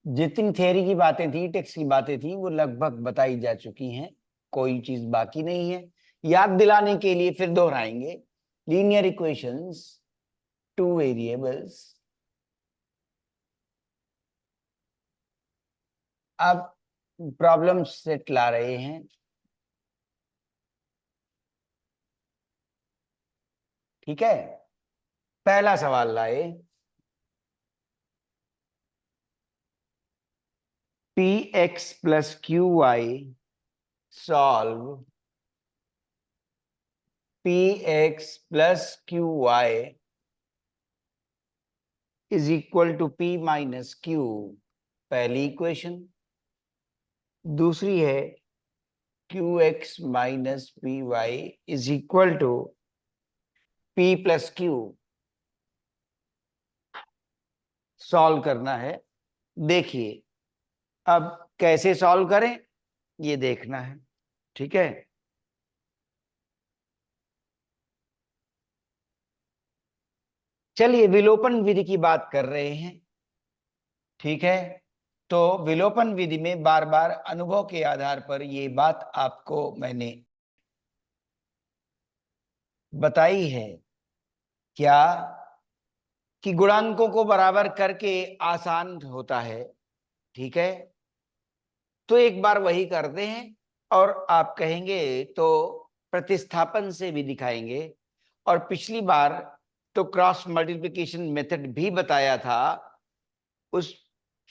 जितनी थ्योरी की बातें थी, टेक्स्ट की बातें थी, वो लगभग बताई जा चुकी हैं। कोई चीज बाकी नहीं है। याद दिलाने के लिए फिर दोहराएंगे। Linear equations, two variables. अब प्रॉब्लम सेट ला रहे हैं। ठीक है, पहला सवाल लाए। P x plus q y solve p x plus q y is equal to p minus q, पहली इक्वेशन। दूसरी है q x minus p y is equal to p plus q. Solve करना है। देखिए, अब कैसे सॉल्व करें ये देखना है। ठीक है, चलिए विलोपन विधि की बात कर रहे हैं। ठीक है, तो विलोपन विधि में बार बार अनुभव के आधार पर ये बात आपको मैंने बताई है क्या, कि गुणांकों को बराबर करके आसान होता है। ठीक है, तो एक बार वही करते हैं और आप कहेंगे तो प्रतिस्थापन से भी दिखाएंगे। और पिछली बार तो क्रॉस मल्टीप्लिकेशन मेथड भी बताया था, उस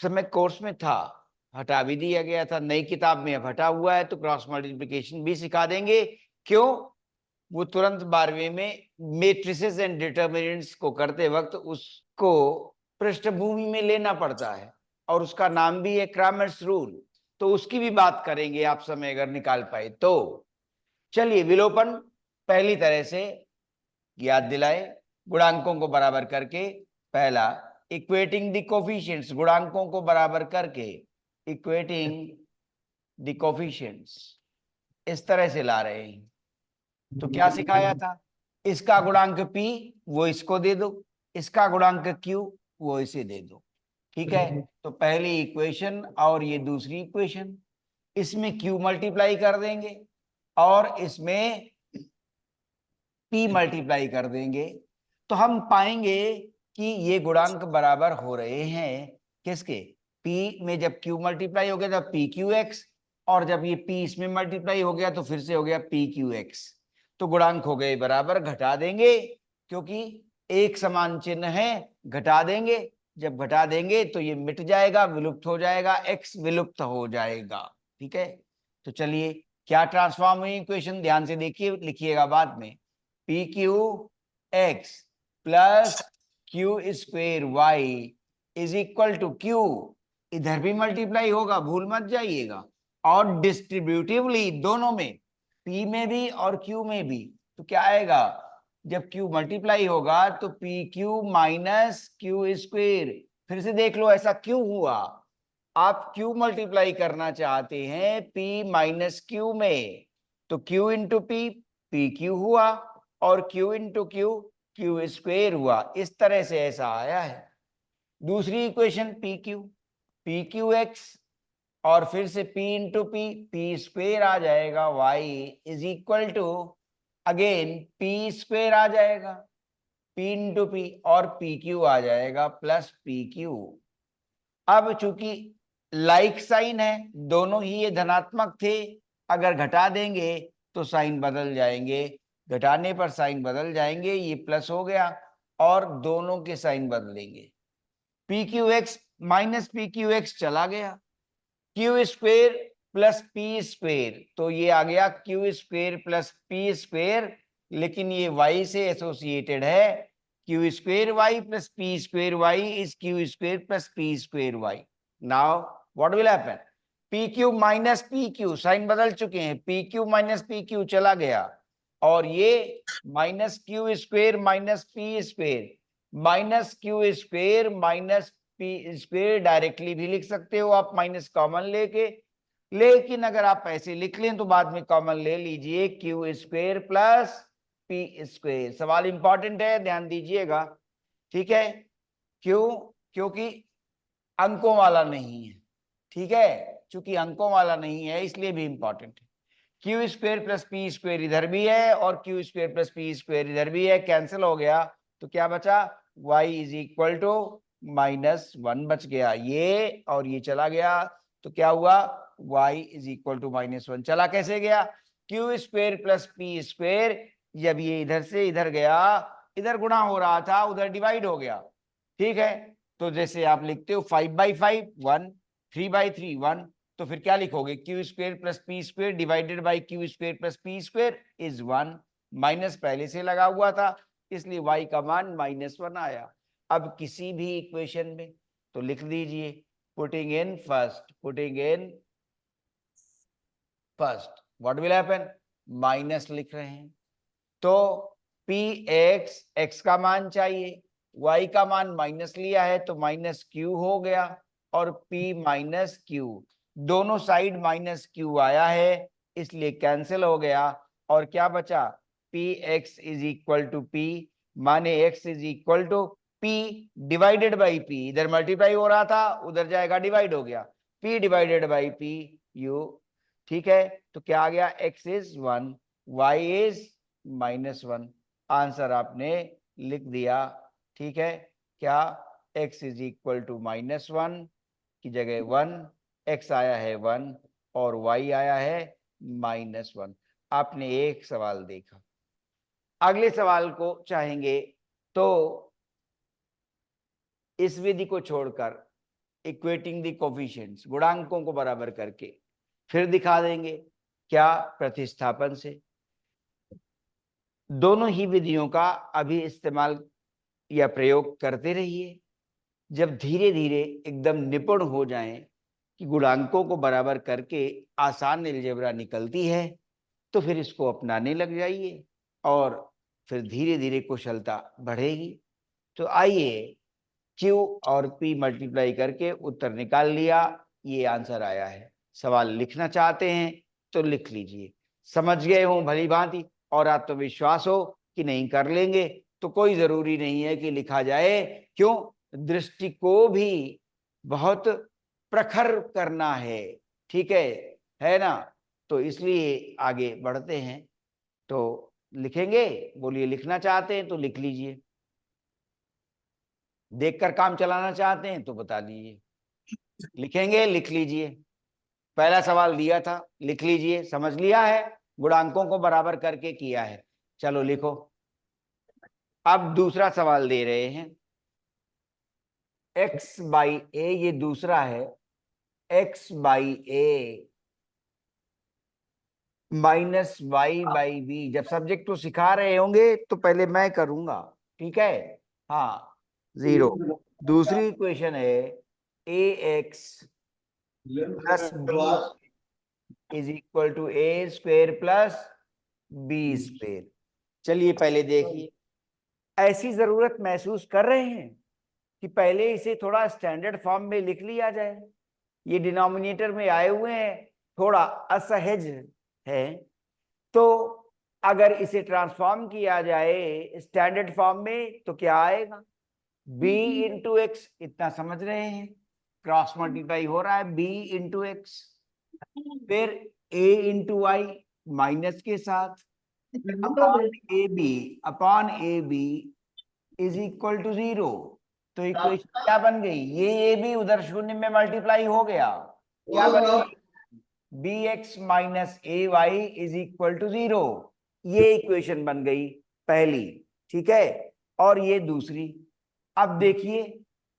समय कोर्स में था, हटा भी दिया गया था। नई किताब में अब हटा हुआ है, तो क्रॉस मल्टीप्लिकेशन भी सिखा देंगे। क्यों? वो तुरंत 12वीं में मेट्रिसेस एंड डिटर्मिनेंट्स को करते वक्त उसको पृष्ठभूमि में लेना पड़ता है, और उसका नाम भी है क्रामर्स रूल। तो उसकी भी बात करेंगे आप समय अगर निकाल पाए तो। चलिए विलोपन पहली तरह से याद दिलाए। गुणांकों को बराबर करके, पहला इक्वेटिंग द कोफिशिएंट्स, गुणांकों को बराबर करके इक्वेटिंग द कोफिशिएंट्स, इस तरह से ला रहे हैं। तो क्या सिखाया था? इसका गुणांक p वो इसको दे दो, इसका गुणांक q वो इसे दे दो। ठीक है, तो पहली इक्वेशन और ये दूसरी इक्वेशन, इसमें q मल्टीप्लाई कर देंगे और इसमें p मल्टीप्लाई कर देंगे। तो हम पाएंगे कि ये गुणांक बराबर हो रहे हैं किसके? p में जब q मल्टीप्लाई हो गया तो p q x, और जब ये p इसमें मल्टीप्लाई हो गया तो फिर से हो गया p q x। तो गुणांक हो गए बराबर, घटा देंगे क्योंकि एक समान चिन्ह है, घटा देंगे। जब घटा देंगे तो ये मिट जाएगा, विलुप्त हो जाएगा, x विलुप्त हो जाएगा। ठीक है, तो चलिए क्या ट्रांसफॉर्म हुई इक्वेशन, ध्यान से देखिए, लिखिएगा बाद में। P q x plus q square y is equal to q, इधर भी मल्टीप्लाई होगा, भूल मत जाइएगा, और डिस्ट्रीब्यूटिवली दोनों में, पी में भी और क्यू में भी। तो क्या आएगा? जब क्यू मल्टीप्लाई होगा तो P q minus Q square. फिर से देख लो ऐसा क्यों हुआ। आप क्यू मल्टीप्लाई करना चाहते हैं पी माइनस क्यू में, तो Q into P P Q हुआ, और Q into Q Q square हुआ। इस तरह से ऐसा आया है। दूसरी इक्वेशन पी क्यू एक्स, और फिर से p इंटू पी स्क्वेर आ जाएगा, y is equal to again p square आ जाएगा, p इंटू पी, और पी क्यू आ जाएगा प्लस पी क्यू। अब चूंकि लाइक साइन है, दोनों ही ये धनात्मक थे, अगर घटा देंगे तो साइन बदल जाएंगे, घटाने पर साइन बदल जाएंगे, ये प्लस हो गया और दोनों के साइन बदलेंगे। P q x minus p q x चला गया, q square plus p square, तो ये आ गया q square plus p square, लेकिन ये y से एसोसिएटेड है। Q square y plus p square y is q square plus p square y. Now what will happen? P q minus p q, sign बदल चुके हैं, p q minus p q चला गया, और ये minus Q square minus P square, minus Q square minus P square directly भी लिख सकते हो आप माइनस कॉमन लेके, लेकिन अगर आप ऐसे लिख लें तो बाद में कॉमन ले लीजिए, Q square plus P square. सवाल इंपॉर्टेंट है, ध्यान दीजिएगा। ठीक है, क्यों? क्योंकि अंकों वाला नहीं है, ठीक है, चूंकि अंकों वाला नहीं है इसलिए भी इंपॉर्टेंट है। Q square plus P square इधर भी है और Q square plus P square इधर भी है, कैंसिल हो गया तो क्या बचा, y इज इक्वल टू -1 बच गया, ये और ये चला गया तो क्या हुआ, y इज इक्वल टू -1 चला कैसे गया, Q square plus P square, जब ये इधर से इधर गया, इधर गुणा हो रहा था उधर डिवाइड हो गया, ठीक है। तो जैसे आप लिखते हो 5/5 1, 3/3 1, तो फिर क्या लिखोगे, Q square plus P square divided by Q square plus P square is 1, minus पहले से लगा हुआ था इसलिए y का मान -1 आया। अब किसी भी इक्वेशन में तो लिख दीजिए, putting in first what will happen, minus लिख रहे हैं तो पी एक्स का मान चाहिए, y का मान माइनस लिया है तो -q हो गया और p -q, दोनों साइड -q आया है इसलिए कैंसिल हो गया और क्या बचा, p x is equal to p, माने x is equal to p divided by p, इधर मल्टीप्लाई हो रहा था उधर जाएगा डिवाइड हो गया, p divided by p u, ठीक है। तो क्या आ गया, x इज 1 y इज -1, आंसर आपने लिख दिया, ठीक है। क्या, x इज इक्वल टू -1 की जगह 1, x आया है 1 और y आया है -1। आपने एक सवाल देखा, अगले सवाल को चाहेंगे तो इस विधि को छोड़कर इक्वेटिंग द कोफिशिएंट्स, गुणांकों को बराबर करके फिर दिखा देंगे, क्या, प्रतिस्थापन से। दोनों ही विधियों का अभी इस्तेमाल या प्रयोग करते रहिए, जब धीरे धीरे एकदम निपुण हो जाएं कि गुणांकों को बराबर करके आसान अलजेब्रा निकलती है तो फिर इसको अपनाने लग जाइए और फिर धीरे धीरे कुशलता बढ़ेगी। तो आइए, Q और P मल्टीप्लाई करके उत्तर निकाल लिया, ये आंसर आया है। सवाल लिखना चाहते हैं तो लिख लीजिए, समझ गए हो भली भांति और आत्मविश्वास हो कि नहीं कर लेंगे तो कोई जरूरी नहीं है कि लिखा जाए, क्यों, दृष्टि को भी बहुत प्रखर करना है, ठीक है ना। तो इसलिए आगे बढ़ते हैं, तो लिखेंगे, बोलिए लिखना चाहते हैं तो लिख लीजिए, देखकर काम चलाना चाहते हैं तो बता दीजिए, लिखेंगे लिख लीजिए, पहला सवाल दिया था लिख लीजिए, समझ लिया है, गुणांकों को बराबर करके किया है, चलो लिखो। अब दूसरा सवाल दे रहे हैं, x बाई ए, ये दूसरा है, x by a minus y by b, जब सब्जेक्ट को सिखा रहे होंगे तो पहले मैं करूंगा, ठीक है, हाँ 0। दूसरी इक्वेशन है a x plus b is equal to a square plus b square. चलिए पहले देखिए, ऐसी जरूरत महसूस कर रहे हैं कि पहले इसे थोड़ा स्टैंडर्ड फॉर्म में लिख लिया जाए, ये डिनोमिनेटर में आए हुए हैं, थोड़ा असहज है, तो अगर इसे ट्रांसफॉर्म किया जाए स्टैंडर्ड फॉर्म में तो क्या आएगा, b इंटू एक्स, इतना समझ रहे हैं, क्रॉस मल्टीप्लाई हो रहा है b इंटू एक्स, फिर a इंटू वाई माइनस के साथ upon a b is equal to 0। तो इक्वेशन क्या बन गई, ये ए बी उधर शून्य में मल्टीप्लाई हो गया, क्या बन गई, b x minus a y is equal to 0, ये इक्वेशन बन गई पहली, ठीक है। और ये दूसरी, अब देखिए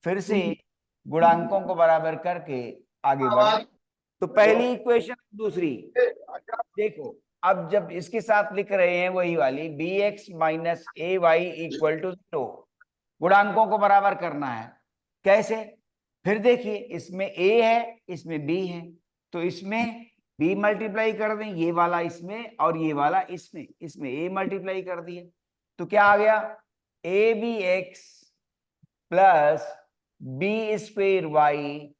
फिर से गुणांकों को बराबर करके आगे बढ़े, तो पहली इक्वेशन दूसरी, देखो अब जब इसके साथ लिख रहे हैं वही वाली b x minus a y equal to 0, गुणांकों को बराबर करना है, कैसे, फिर देखिए इसमें a है इसमें b है, तो इसमें b मल्टीप्लाई कर दें, ये वाला इसमें और ये वाला इसमें, इसमें a मल्टीप्लाई कर दिए तो क्या आ गया, a b x plus b square y,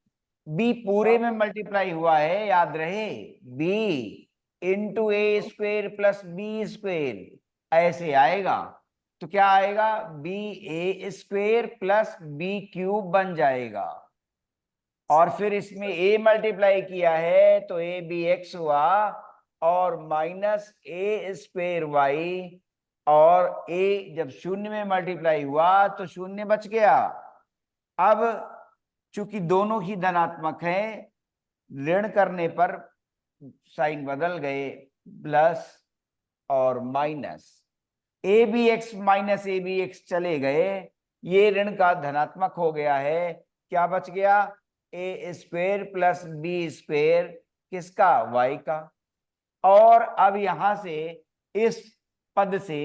b पूरे में मल्टीप्लाई हुआ है याद रहे, b into a square plus b square ऐसे आएगा, तो क्या आएगा, b a square plus b cube बन जाएगा, और फिर इसमें a मल्टीप्लाई किया है तो a बी एक्स हुआ, और माइनस ए स्क्वेयर वाई, और a जब शून्य में मल्टीप्लाई हुआ तो शून्य बच गया। अब चूंकि दोनों ही धनात्मक हैं, ऋण करने पर साइन बदल गए, प्लस और minus, a b x minus a b x चले गए, ये ऋण का धनात्मक हो गया है। क्या बच गया? ए स्क्वेयर प्लस बी स्क्वेयर, किसका? वाई का। और अब यहां से इस पद से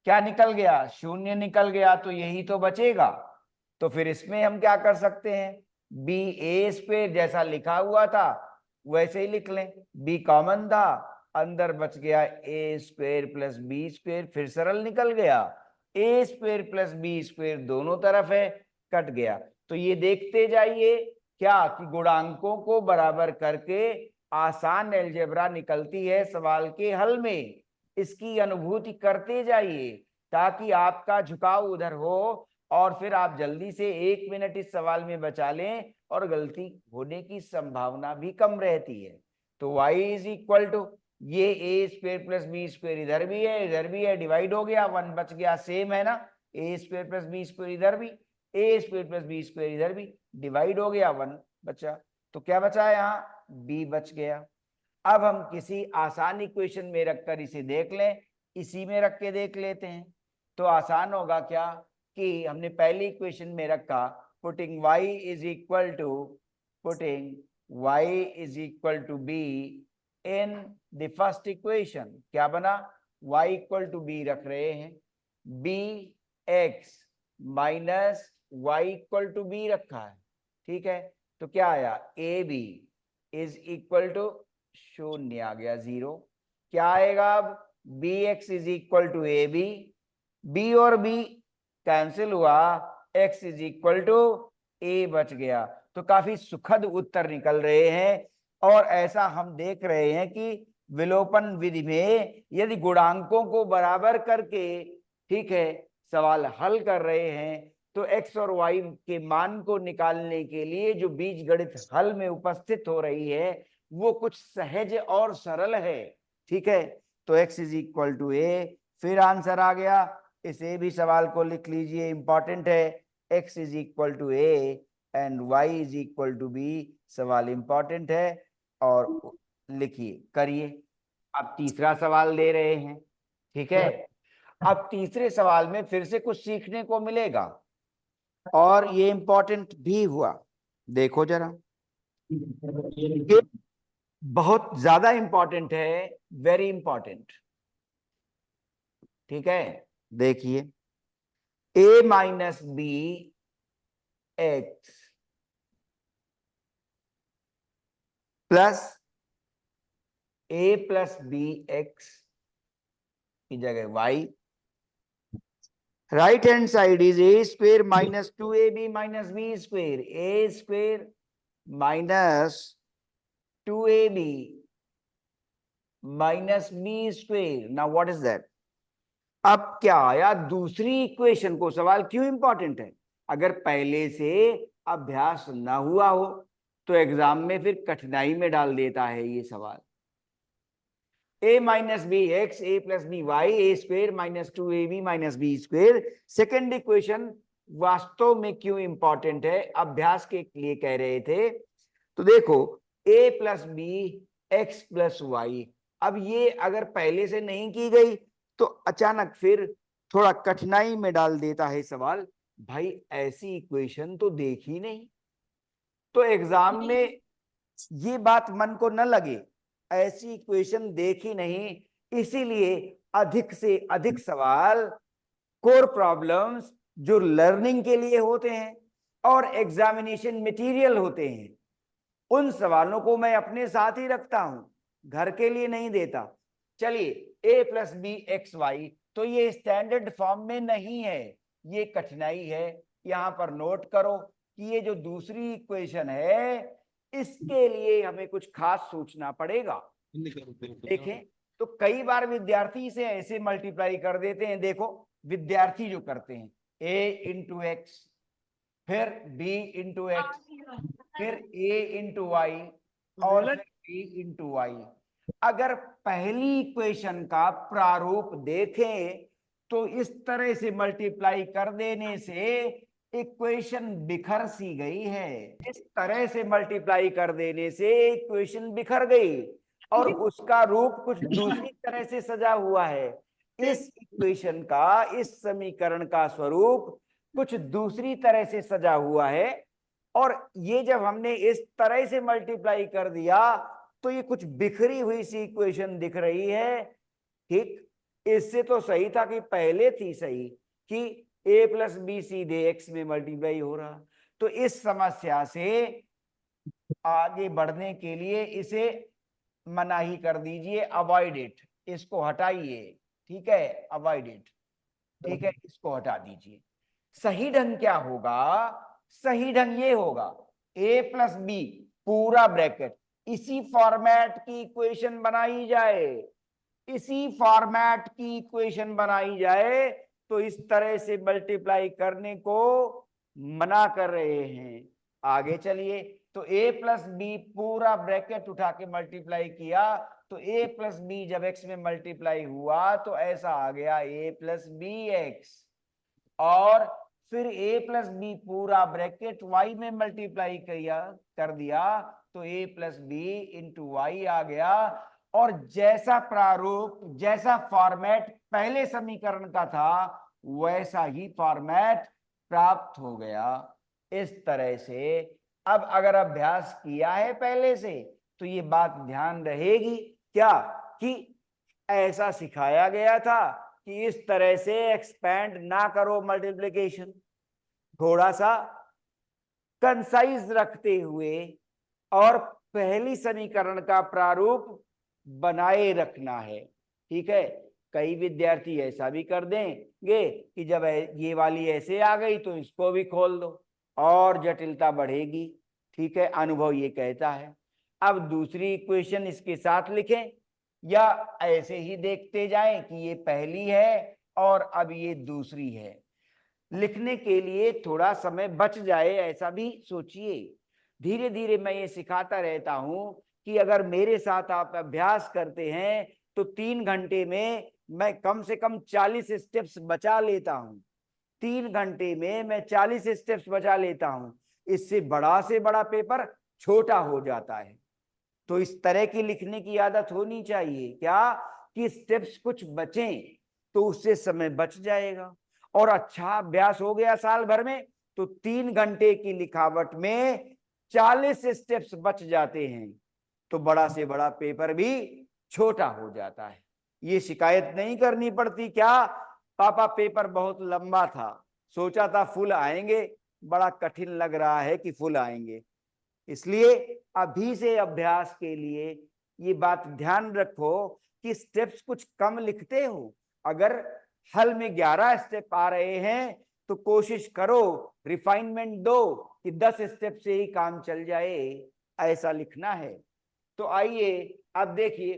क्या निकल गया? शून्य निकल गया, तो यही तो बचेगा। तो फिर इसमें हम क्या कर सकते हैं? बी ए स्क्वेयर जैसा लिखा हुआ था वैसे ही लिख लें, बी कॉमन था, अंदर बच गया ए स्क्वेयर प्लस बी स्क्वेयर, फिर सरल निकल गया। ए स्क्वेयर प्लस बी स्क्वेयर दोनों तरफ है, कट गया। तो ये देखते जाइए क्या कि गुणांकों को बराबर करके आसान अलजेब्रा निकलती है सवाल के हल में। इसकी अनुभूति करते जाइए ताकि आपका झुकाव उधर हो, और फिर आप जल्दी से 1 मिनट इस सवाल में बचा लें और गलती होने की संभावना भी कम रहती है। तो y इज इक्वल टू, ये ए स्क्वेयर प्लस बी स्क्वेयर इधर भी है इधर भी है, डिवाइड हो गया, 1 बच गया, सेम है ना, ए स्क्वेयर प्लस बी स्क्वेयर इधर भी, ए स्क्वेयर प्लस बी स्क्वेयर इधर भी, डिवाइड हो गया, 1 बचा। तो क्या बचा है यहाँ? b बच गया। अब हम किसी आसान इक्वेशन में रखकर इसे देख लें, इसी में रख के देख लेते हैं। तो आसान होगा क्या कि हमने पहली इक्वेशन में रखा, putting y is equal to b in the first equation, क्या बना? y इक्वल टू b रख रहे हैं, bx minus y equal to b रखा है, ठीक है। तो क्या आया? ab इज इक्वल टू शून्य आ गया, 0। क्या आएगा अब? bx is equal to a b और b कैंसिल हुआ, x is equal to a बच गया। तो काफी सुखद उत्तर निकल रहे हैं। और ऐसा हम देख रहे हैं कि विलोपन विधि में यदि गुणांकों को बराबर करके, ठीक है, सवाल हल कर रहे हैं तो x और y के मान को निकालने के लिए जो बीजगणित हल में उपस्थित हो रही है वो कुछ सहज और सरल है, ठीक है। तो x इज इक्वल टू ए, फिर आंसर आ गया। इसे भी सवाल को लिख लीजिए, इंपॉर्टेंट है। x is equal to a and y is equal to b, सवाल इंपॉर्टेंट है। और लिखिए, करिए। अब तीसरा सवाल दे रहे हैं, ठीक है। अब तीसरे सवाल में फिर से कुछ सीखने को मिलेगा और ये इंपॉर्टेंट भी हुआ। देखो जरा, ये बहुत ज्यादा इंपॉर्टेंट है, वेरी इंपॉर्टेंट, ठीक है। देखिए, a माइनस बी एक्स प्लस a प्लस बी एक्स की जगह y, right hand side is a square minus 2ab minus b square, a square minus 2ab minus b square. Now what is that? अब क्या आया? दूसरी equation को, सवाल क्यों इंपॉर्टेंट है? अगर पहले से अभ्यास ना हुआ हो तो एग्जाम में फिर कठिनाई में डाल देता है ये सवाल। a minus b x a plus b y, a square minus 2ab minus b square. Second equation वास्तव में क्यों इंपॉर्टेंट है, अभ्यास के लिए कह रहे थे। तो देखो, a plus b x plus y, अब ये अगर पहले से नहीं की गई तो अचानक फिर थोड़ा कठिनाई में डाल देता है सवाल। भाई ऐसी इक्वेशन तो देखी नहीं, तो एग्जाम में ये बात मन को न लगे, ऐसी इक्वेशन देखी नहीं, इसीलिए अधिक से अधिक सवाल कोर प्रॉब्लम्स जो लर्निंग के लिए होते हैं और एग्जामिनेशन मटेरियल होते हैं, उन सवालों को मैं अपने साथ ही रखता हूं, घर के लिए नहीं देता। चलिए, a plus b x y, तो ये स्टैंडर्ड फॉर्म में नहीं है, ये कठिनाई है। यहां पर नोट करो कि ये जो दूसरी इक्वेशन है इसके लिए हमें कुछ खास सोचना पड़ेगा। देखें, तो कई बार विद्यार्थी इसे ऐसे मल्टीप्लाई कर देते हैं। देखो, विद्यार्थी जो करते हैं a इंटू एक्स, फिर b इंटू एक्स, फिर a इंटू वाई और फिर b इंटू वाई। अगर पहली इक्वेशन का प्रारूप देखें तो इस तरह से मल्टीप्लाई कर देने से इक्वेशन बिखर सी गई है। इस तरह से मल्टीप्लाई कर देने से इक्वेशन बिखर गई और उसका रूप कुछ दूसरी तरह से सजा हुआ है। इस इक्वेशन का, इस समीकरण का स्वरूप कुछ दूसरी तरह से सजा हुआ है और ये जब हमने इस तरह से मल्टीप्लाई कर दिया तो ये कुछ बिखरी हुई सी इक्वेशन दिख रही है। ठीक, इससे तो सही था कि पहले थी सही कि a प्लस बी सीधे x में मल्टीप्लाई हो रहा। तो इस समस्या से आगे बढ़ने के लिए इसे मनाही कर दीजिए, अवॉइड इट, इसको हटाइए। ठीक है, अवॉइड इट। ठीक है, इसको हटा दीजिए। सही ढंग क्या होगा? सही ढंग ये होगा a प्लस बी पूरा ब्रैकेट, इसी फॉर्मेट की इक्वेशन बनाई जाए, इसी फॉर्मेट की इक्वेशन बनाई जाए। तो इस तरह से मल्टीप्लाई करने को मना कर रहे हैं। आगे चलिए, तो a प्लस बी पूरा ब्रैकेट उठा के मल्टीप्लाई किया तो a प्लस बी जब x में मल्टीप्लाई हुआ तो ऐसा आ गया a प्लस बी एक्स, और फिर a प्लस बी पूरा ब्रैकेट y में मल्टीप्लाई कर दिया तो a plus b into y आ गया। और जैसा प्रारूप, जैसा फॉर्मेट पहले समीकरण का था वैसा ही फॉर्मेट प्राप्त हो गया। इस तरह से अब अगर अभ्यास किया है पहले से तो ये बात ध्यान रहेगी क्या कि ऐसा सिखाया गया था कि इस तरह से एक्सपेंड ना करो मल्टीप्लिकेशन, थोड़ा सा कंसाइज रखते हुए और पहली समीकरण का प्रारूप बनाए रखना है। ठीक है, कई विद्यार्थी ऐसा भी कर देंगे कि जब ये वाली ऐसे आ गई तो इसको भी खोल दो और जटिलता बढ़ेगी। ठीक है, अनुभव ये कहता है। अब दूसरी इक्वेशन इसके साथ लिखें या ऐसे ही देखते जाएं कि ये पहली है और अब ये दूसरी है। लिखने के लिए थोड़ा समय बच जाए ऐसा भी सोचिए। धीरे धीरे मैं ये सिखाता रहता हूं कि अगर मेरे साथ आप अभ्यास करते हैं तो 3 घंटे में मैं कम से कम 40 स्टेप्स बचा लेता हूं। 3 घंटे में मैं 40 स्टेप्स बचा लेता हूं। इससे बड़ा से बड़ा पेपर छोटा हो जाता है। तो इस तरह की लिखने की आदत होनी चाहिए क्या कि स्टेप्स कुछ बचें, तो उससे समय बच जाएगा और अच्छा अभ्यास हो गया साल भर में तो 3 घंटे की लिखावट में 40 स्टेप्स बच जाते हैं तो बड़ा से बड़ा पेपर भी छोटा हो जाता है। ये शिकायत नहीं करनी पड़ती क्या पापा पेपर बहुत लंबा था, सोचा था फुल आएंगे, बड़ा कठिन लग रहा है कि फुल आएंगे। इसलिए अभी से अभ्यास के लिए ये बात ध्यान रखो कि स्टेप्स कुछ कम लिखते हो। अगर हल में 11 स्टेप आ रहे हैं तो कोशिश करो, रिफाइनमेंट दो कि 10 स्टेप से ही काम चल जाए, ऐसा लिखना है। तो आइए अब देखिए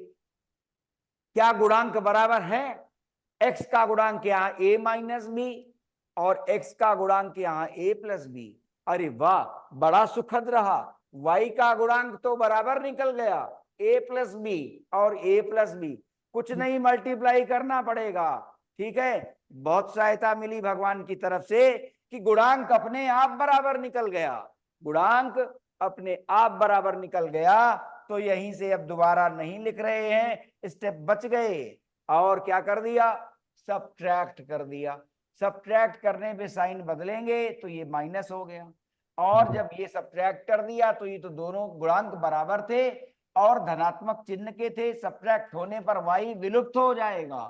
क्या गुणांक बराबर है। x का गुणांक यहाँ a माइनस बी और x का गुणांक यहाँ a प्लस बी। अरे वाह, बड़ा सुखद रहा। y का गुणांक तो बराबर निकल गया, a प्लस बी और a प्लस बी, कुछ नहीं मल्टीप्लाई करना पड़ेगा। ठीक है, बहुत सहायता मिली भगवान की तरफ से कि गुणांक अपने आप बराबर निकल गया, गुणांक अपने आप बराबर निकल गया। तो यहीं से अब दोबारा नहीं लिख रहे हैं, स्टेप बच गए। और क्या कर दिया, सब्ट्रैक्ट कर दिया। सब्ट्रैक्ट करने पे साइन बदलेंगे तो ये माइनस हो गया, और जब ये सब्ट्रैक्ट कर दिया तो ये तो दोनों गुणांक बराबर थे और धनात्मक चिन्ह के थे। सब्ट्रैक्ट होने पर y विलुप्त हो जाएगा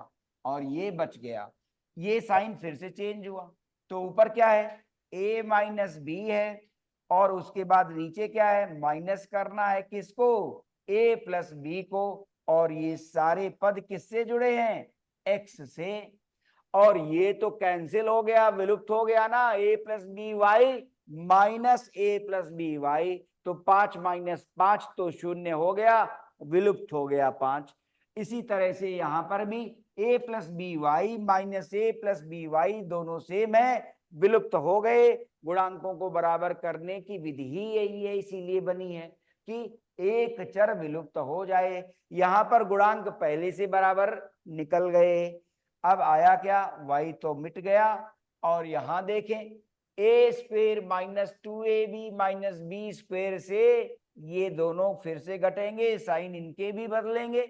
और ये बच गया। ये साइन फिर से चेंज हुआ तो ऊपर क्या है, a माइनस बी है और उसके बाद नीचे क्या है, माइनस करना है किसको, a प्लस बी को। और ये सारे पद किससे जुड़े हैं, x से। और ये तो कैंसिल हो गया, विलुप्त हो गया ना, a plus b y minus a plus b y. तो 5 माइनस 5 तो 0 हो गया, विलुप्त हो गया 5। इसी तरह से यहां पर भी a plus b y minus a plus b y दोनों सेम है विलुप्त हो गए। गुणांकों को बराबर करने की विधि ही यही है, इसीलिए बनी है कि एक चर विलुप्त हो जाए। यहां पर गुणांक पहले से बराबर निकल गए। अब आया क्या, y तो मिट गया। और यहां देखें a square minus 2ab minus b square से ये दोनों फिर से घटेंगे, साइन इनके भी बदलेंगे।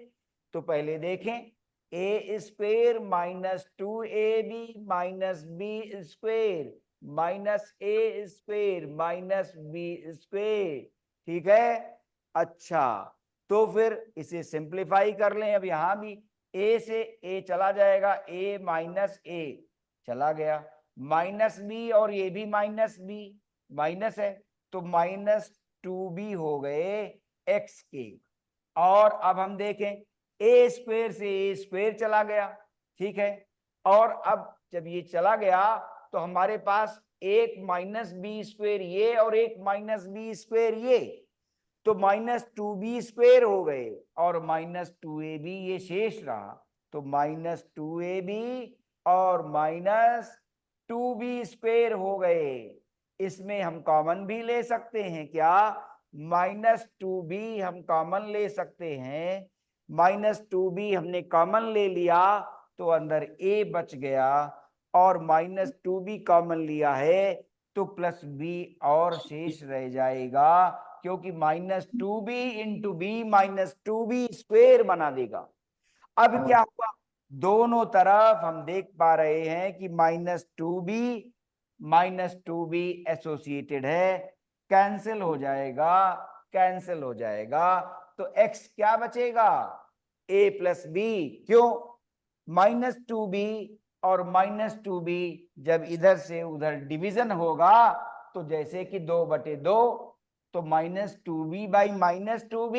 तो पहले देखें a square minus 2ab minus b square minus a square minus b square, ठीक है। अच्छा, तो फिर इसे सिंप्लीफाई कर लें। अब यहां भी ए से ए चला जाएगा, ए माइनस ए चला गया, माइनस बी और ये भी माइनस बी माइनस है, तो माइनस 2b हो गए एक्स के। और अब हम देखें ए स्क्वेयर से ए स्क्वेयर चला गया, ठीक है। और अब जब ये चला गया तो हमारे पास एक माइनस बी स्क्वेयर ये और एक माइनस बी स्क्वेयर ये, तो माइनस 2b स्क्वेयर हो गए और माइनस 2ab ये शेष रहा, तो माइनस 2ab और माइनस 2b स्क्वेयर हो गए। इसमें हम कॉमन भी ले सकते हैं क्या, माइनस 2b हम कॉमन ले सकते हैं। माइनस 2b हमने कॉमन ले लिया तो अंदर a बच गया, और माइनस 2b कॉमन लिया है तो प्लस b और शेष रह जाएगा, क्योंकि minus 2b into b minus 2b square बना देगा। अब क्या हुआ, दोनों तरफ हम देख पा रहे हैं कि माइनस टू बी एसोसिएटेड है, कैंसिल हो जाएगा, कैंसिल हो जाएगा। तो x क्या बचेगा, a प्लस बी। क्यों, माइनस 2b और माइनस 2b जब इधर से उधर डिवीजन होगा तो जैसे कि 2/2, तो minus 2b by minus 2b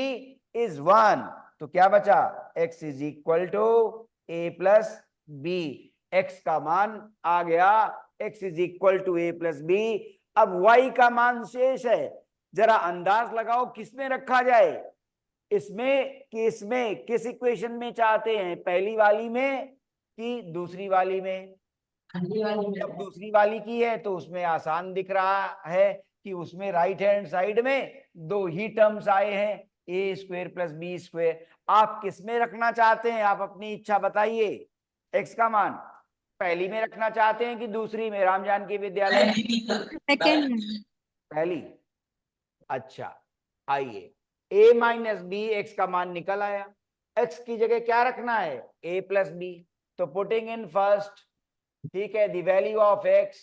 is 1, तो क्या बचा, x is equal to a plus b. x का मान आ गया, x is equal to a plus b. अब y का मान शेष है, जरा अंदाज लगाओ किसमें रखा जाए, इसमें कि इसमें, किस इक्वेशन में चाहते हैं, पहली वाली में कि दूसरी वाली में। जब दूसरी वाली की है तो उसमें आसान दिख रहा है कि उसमें राइट हैंड साइड में दो ही टर्म्स आए हैं, ए स्क्वेयर प्लस बी स्क्वेयर। आप किस में रखना चाहते हैं, आप अपनी इच्छा बताइए। एक्स का मान पहली में रखना चाहते हैं कि दूसरी में, राम जानकी विद्यालय सेकंड में। पहली। अच्छा, आइए, a माइनस बी, एक्स का मान निकल आया, x की जगह क्या रखना है, a प्लस बी। तो पुटिंग इन फर्स्ट, ठीक है, the value of x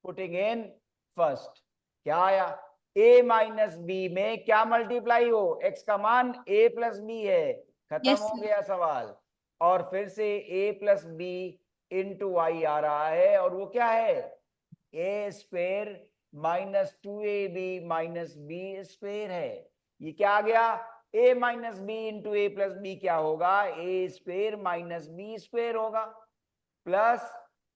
putting in first, क्या आया, a माइनस बी में क्या मल्टीप्लाई हो, x का मान a प्लस बी है, खत्म Yes, हो sir. गया सवाल। और फिर से a plus b into y आ रहा है, और वो क्या है, a square minus 2ab minus b square है। ये क्या आ गया, a minus b into a plus b क्या होगा, a square minus b square होगा, plus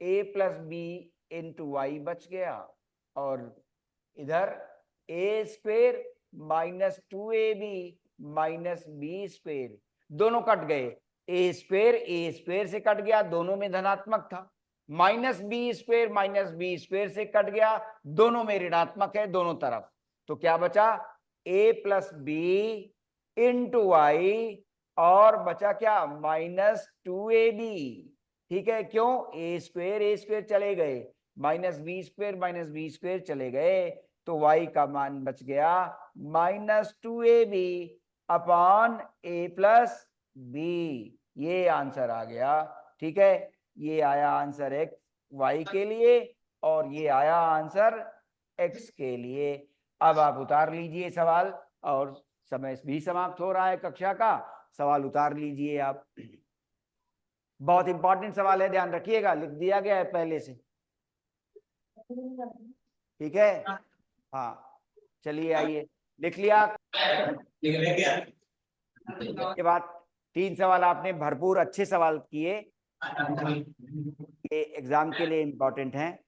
a plus b into y बच गया, और इधर a square minus 2ab minus b square, दोनों कट गए, ए स्क्वेयर से कट गया, दोनों में धनात्मक था, माइनस बी स्क्वेयर से कट गया, दोनों में ऋणात्मक है दोनों तरफ। तो क्या बचा, a plus b into y, और बचा क्या, माइनस 2ab, ठीक है। क्यों, ए स्क्वेयर चले गए, माइनस बी स्क्वेयर चले गए, तो y का मान बच गया minus 2ab upon a plus b. ये आंसर आ गया, ठीक है। ये आया आंसर x y के लिए, और ये आया आंसर x के लिए। अब आप उतार लीजिए सवाल, और समय भी समाप्त हो रहा है कक्षा का, सवाल उतार लीजिए आप। बहुत इंपॉर्टेंट सवाल है, ध्यान रखिएगा, लिख दिया गया है पहले से, ठीक है। हाँ, चलिए आइए, लिख लिया। के बाद 3 सवाल आपने भरपूर अच्छे सवाल किए, ये एग्जाम के लिए इंपॉर्टेंट हैं।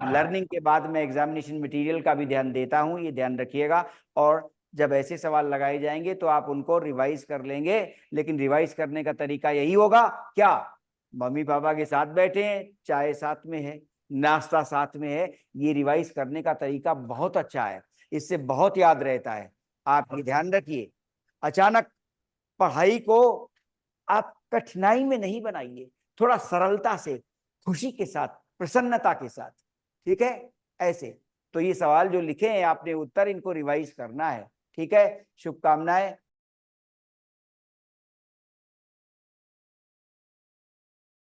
लर्निंग के बाद मैं एग्जामिनेशन मटेरियल का भी ध्यान देता हूं, ये ध्यान रखिएगा। और जब ऐसे सवाल लगाए जाएंगे तो आप उनको रिवाइज कर लेंगे, लेकिन रिवाइज करने का तरीका यही होगा क्या, मम्मी पापा के साथ बैठे हैं, चाय साथ में है, नाश्ता साथ में है। ये रिवाइज करने का तरीका बहुत अच्छा है, इससे बहुत याद रहता है। आप ये ध्यान रखिए, अचानक पढ़ाई को आप कठिनाई में नहीं बनाइए, थोड़ा सरलता से, खुशी के साथ, प्रसन्नता के साथ, ठीक है। ऐसे तो ये सवाल जो लिखे हैं आपने उत्तर, इनको रिवाइज करना है, ठीक है। शुभकामनाएं।